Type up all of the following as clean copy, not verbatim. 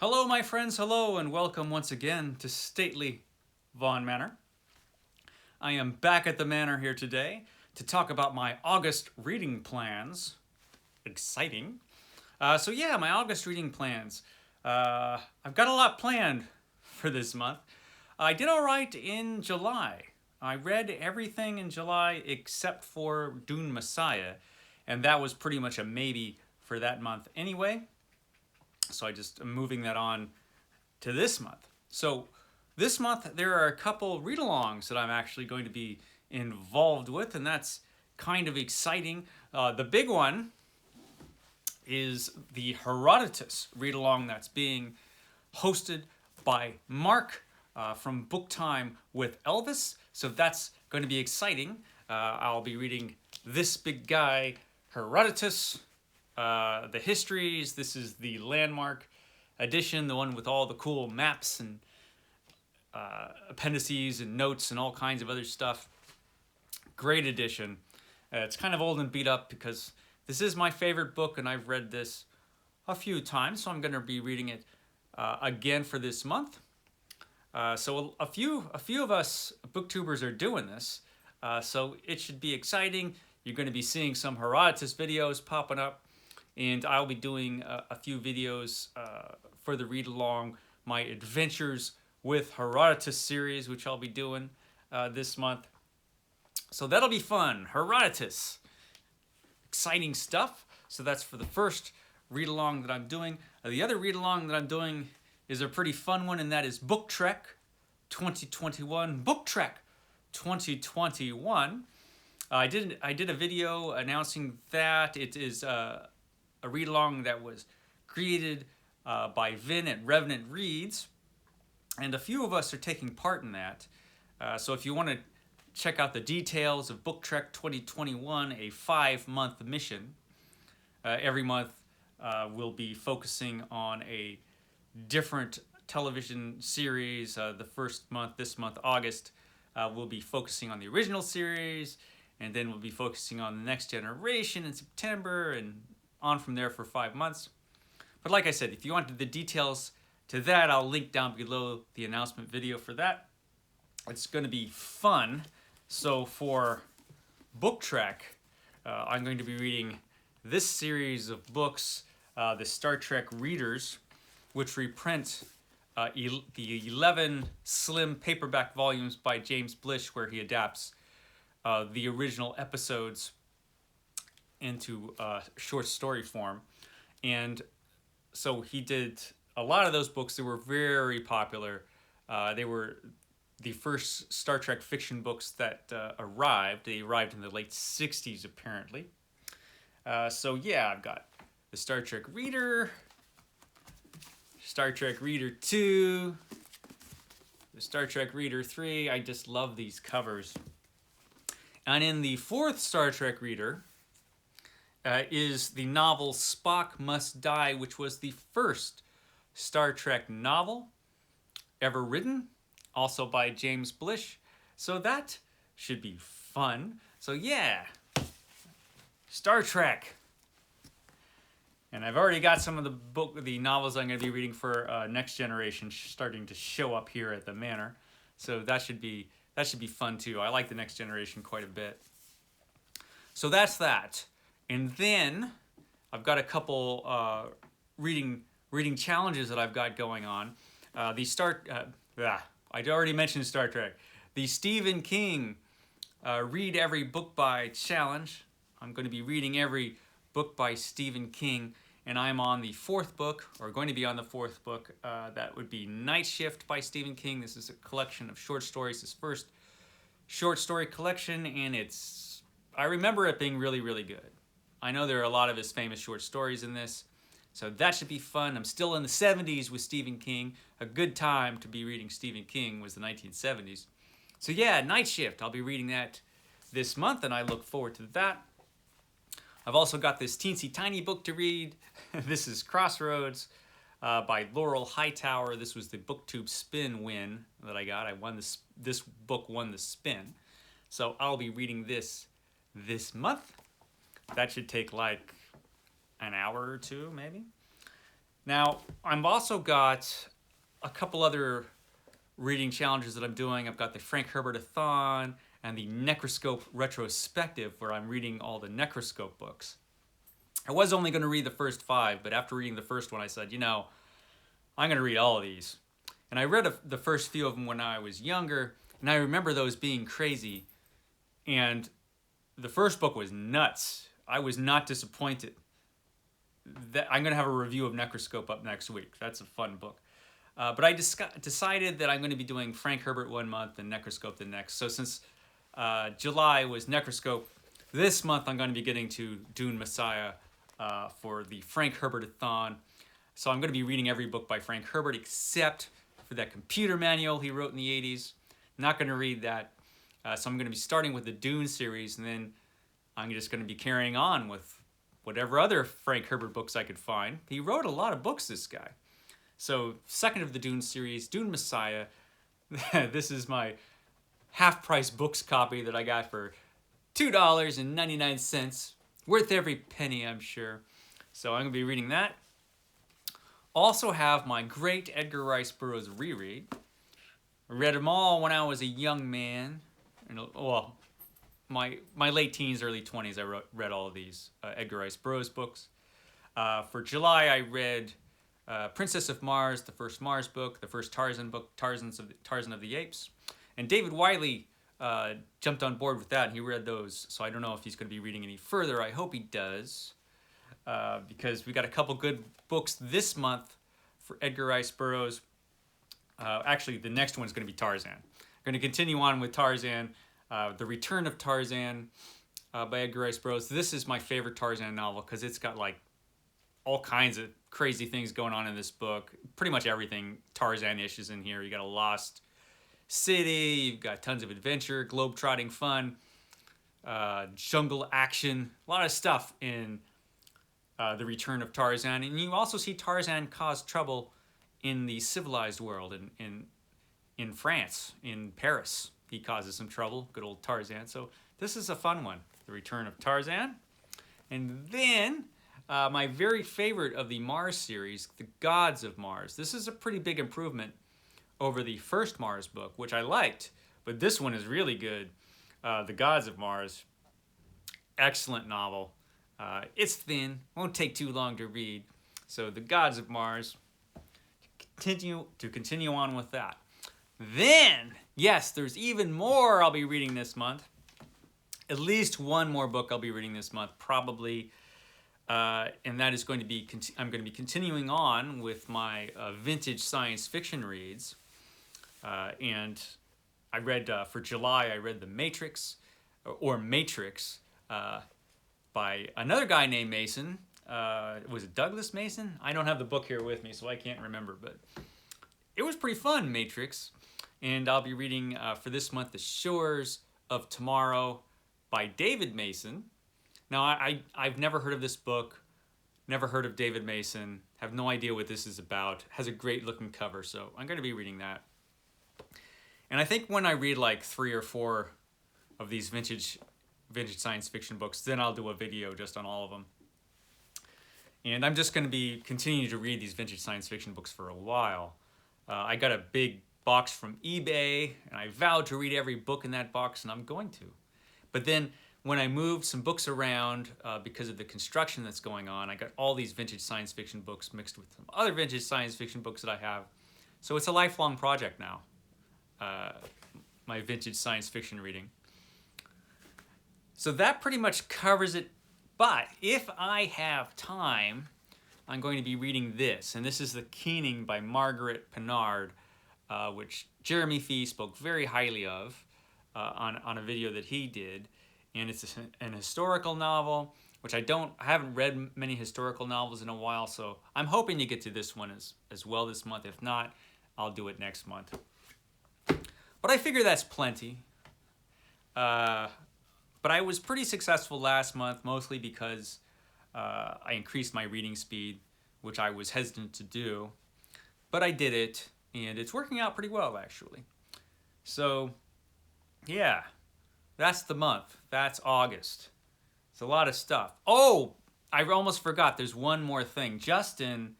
Hello, my friends, hello, and welcome once again to stately Vaughan Manor. I am back at the Manor here today to talk about my August reading plans. Exciting. My August reading plans. I've got a lot planned for this month. I did all right in July. I read everything in July except for Dune Messiah, and that was pretty much a maybe for that month anyway. So I just am moving that on to this month. So this month there are a couple read-alongs that I'm actually going to be involved with, and that's kind of exciting. The big one is the Herodotus read-along that's being hosted by Mark from Booktime with Elvis. So that's going to be exciting. I'll be reading this big guy, Herodotus, the histories. This is the landmark edition, the one with all the cool maps and appendices and notes and all kinds of other stuff. Great edition. It's kind of old and beat up because this is my favorite book and I've read this a few times, so I'm going to be reading it again for this month. So a few of us booktubers are doing this, so it should be exciting. You're going to be seeing some Herodotus videos popping up, and I'll be doing a few videos for the read-along, my Adventures with Herodotus series, which I'll be doing this month. So that'll be fun. Herodotus. Exciting stuff. So that's for the first read-along that I'm doing. The other read-along that I'm doing is a pretty fun one, and that is Book Trek 2021. Book Trek 2021. I did a video announcing that. It is a read-along that was created by Vin at Revenant Reads, and a few of us are taking part in that. So if you want to check out the details of Book Trek 2021, a 5-month mission, every month we'll be focusing on a different television series. The first month, this month, August, we'll be focusing on the original series, and then we'll be focusing on the next generation in September, and on from there for 5 months. But like I said, if you want the details to that, I'll link down below the announcement video for that. It's going to be fun. So for Book Trek, I'm going to be reading this series of books, the Star Trek Readers, which reprint the 11 slim paperback volumes by James Blish, where he adapts the original episodes into short story form. And so he did a lot of those books that were very popular. They were the first Star Trek fiction books that arrived. They arrived in the late 60s, apparently. I've got the Star Trek Reader, Star Trek Reader 2, the Star Trek Reader 3. I just love these covers. And in the fourth Star Trek Reader is the novel Spock Must Die, which was the first Star Trek novel ever written, also by James Blish. So that should be fun. So yeah, Star Trek. And I've already got some of the novels I'm going to be reading for Next Generation starting to show up here at the Manor. So that should be fun too. I like the Next Generation quite a bit. So that's that. And then I've got a couple reading challenges that I've got going on. I already mentioned Star Trek. The Stephen King Read Every Book by Challenge. I'm going to be reading every book by Stephen King, and I'm on the fourth book, or going to be on the fourth book. That would be Night Shift by Stephen King. This is a collection of short stories, his first short story collection, and I remember it being really, really good. I know there are a lot of his famous short stories in this, so that should be fun. I'm still in the 70s with Stephen King. A good time to be reading Stephen King was the 1970s. So yeah, Night Shift. I'll be reading that this month, and I look forward to that. I've also got this teensy tiny book to read. This is Crossroads by Laurel Hightower. This was the BookTube Spin win that I got. This book won the spin. So I'll be reading this month. That should take like an hour or two, maybe. Now, I've also got a couple other reading challenges that I'm doing. I've got the Frank Herbert-a-thon and the Necroscope retrospective, where I'm reading all the Necroscope books. I was only going to read the first 5, but after reading the first one, I said, you know, I'm going to read all of these. And I read the first few of them when I was younger, and I remember those being crazy. And the first book was nuts. I was not disappointed. I'm going to have a review of Necroscope up next week. That's a fun book. But I decided that I'm going to be doing Frank Herbert one month and Necroscope the next. So since July was Necroscope, this month I'm going to be getting to Dune Messiah for the Frank Herbert-a-thon. So I'm going to be reading every book by Frank Herbert except for that computer manual he wrote in the 80s. Not going to read that. So I'm going to be starting with the Dune series, and then I'm just going to be carrying on with whatever other Frank Herbert books I could find. He wrote a lot of books, this guy. So second of the Dune series, Dune Messiah. This is my half-price books copy that I got for $2.99. Worth every penny, I'm sure. So I'm going to be reading that. Also have my great Edgar Rice Burroughs reread. I read them all when I was a young man. Well, my late teens, early 20s, I read all of these Edgar Rice Burroughs books. For July, I read Princess of Mars, the first Mars book, the first Tarzan book, Tarzan of the Apes. And David Wiley jumped on board with that, and he read those. So I don't know if he's going to be reading any further. I hope he does, because we got a couple good books this month for Edgar Rice Burroughs. Actually, the next one's going to be Tarzan. I'm going to continue on with Tarzan, The Return of Tarzan by Edgar Rice Burroughs. This is my favorite Tarzan novel because it's got like all kinds of crazy things going on in this book. Pretty much everything Tarzan-ish is in here. You got a lost city, you've got tons of adventure, globe-trotting fun, jungle action, a lot of stuff in The Return of Tarzan. And you also see Tarzan cause trouble in the civilized world, in France, in Paris. He causes some trouble, good old Tarzan. So this is a fun one, The Return of Tarzan. And then my very favorite of the Mars series, The Gods of Mars. This is a pretty big improvement over the first Mars book, which I liked, but this one is really good. The Gods of Mars, excellent novel. It's thin, won't take too long to read. So The Gods of Mars, continue on with that. Then, yes, there's even more I'll be reading this month. At least one more book I'll be reading this month, probably. And that is going to be, I'm going to be continuing on with my vintage science fiction reads. And I read, for July, I read The Matrix, or Matrix, by another guy named Mason. Was it Douglas Mason? I don't have the book here with me, so I can't remember, but it was pretty fun, Matrix. And I'll be reading for this month The Shores of Tomorrow by David Mason. Now, I've never heard of this book, never heard of David Mason, have no idea what this is about. Has a great looking cover, so I'm going to be reading that. And I think when I read like 3 or 4 of these vintage science fiction books, then I'll do a video just on all of them. And I'm just going to be continuing to read these vintage science fiction books for a while. I got a big box from eBay, and I vowed to read every book in that box, and I'm going to. But then when I moved some books around because of the construction that's going on, I got all these vintage science fiction books mixed with some other vintage science fiction books that I have. So it's a lifelong project now, my vintage science fiction reading. So that pretty much covers it. But if I have time, I'm going to be reading this. And this is The Keening by Margaret Pinard, which JeremyFee spoke very highly of on a video that he did. And it's an historical novel, which I haven't read many historical novels in a while, so I'm hoping to get to this one as well this month. If not, I'll do it next month. But I figure that's plenty. But I was pretty successful last month, mostly because I increased my reading speed, which I was hesitant to do. But I did it, and it's working out pretty well, actually. So, yeah, that's the month. That's August. It's a lot of stuff. Oh, I almost forgot. There's one more thing. Justin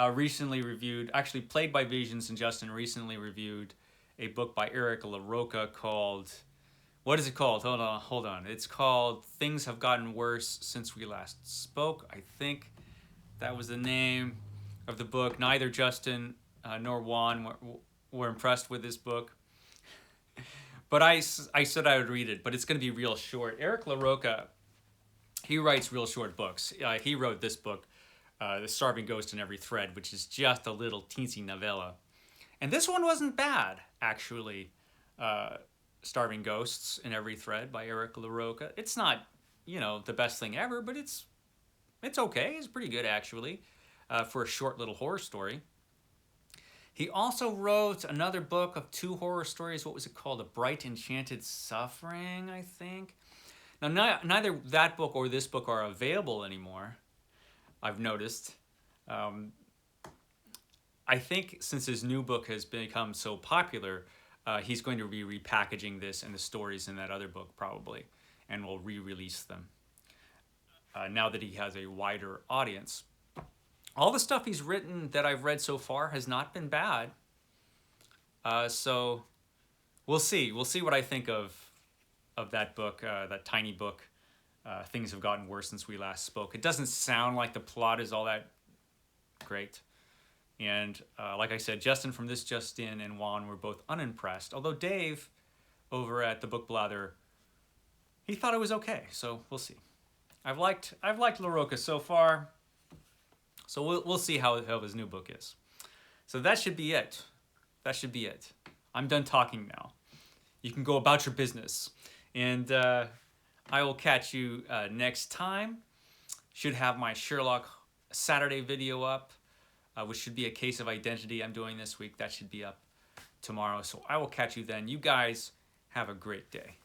recently reviewed, actually Played by Visions, and Justin recently reviewed a book by Eric LaRocca called, what is it called? Hold on. It's called Things Have Gotten Worse Since We Last Spoke. I think that was the name of the book. Neither Justin nor Juan were impressed with this book. But I said I would read it, but it's going to be real short. Eric LaRocca, he writes real short books. He wrote this book, The Starving Ghost in Every Thread, which is just a little teensy novella. And this one wasn't bad, actually. Starving Ghosts in Every Thread by Eric LaRocca. It's not, the best thing ever, but it's okay. It's pretty good, actually, for a short little horror story. He also wrote another book of 2 horror stories. What was it called? A Bright Enchanted Suffering, I think. Now, neither that book or this book are available anymore, I've noticed. I think since his new book has become so popular, he's going to be repackaging this and the stories in that other book probably, and will re-release them now that he has a wider audience. All the stuff he's written that I've read so far has not been bad. So we'll see. We'll see what I think of that book, that tiny book, Things Have Gotten Worse Since We Last Spoke. It doesn't sound like the plot is all that great. And like I said, Justin from This Just In and Juan were both unimpressed. Although Dave, over at the Book Blather, he thought it was okay. So we'll see. I've liked LaRocca so far. So we'll see how his new book is. So that should be it. I'm done talking now. You can go about your business. And I will catch you next time. Should have my Sherlock Saturday video up, which should be a case of identity I'm doing this week. That should be up tomorrow. So I will catch you then. You guys have a great day.